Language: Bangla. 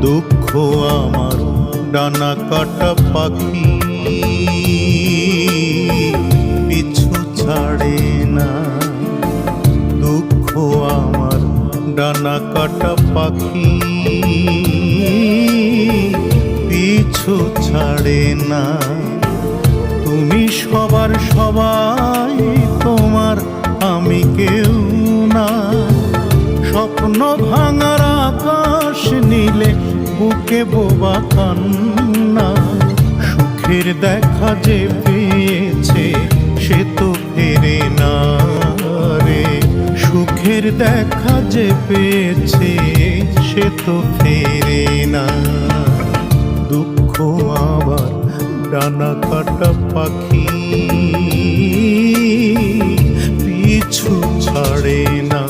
দুঃখ আমার ডানা কাটা পাখি, পিছু ছাড়ে না। দুঃখ আমার ডানা কাটা পাখি, পিছু ছাড়ে না। তুমি সবার সবাই, তোমার আমি কেউ না। স্বপ্ন ভাঙার আকাশ নীলে বুকে বোবা কান্না। সুখের দেখা যে পেয়েছে সে তো ফেরে না রে। সুখের দেখা যে পেয়েছে সে তো ফেরে না। দুঃখ আবার ডানা কাটা পাখি, পিছু ছাড়ে না।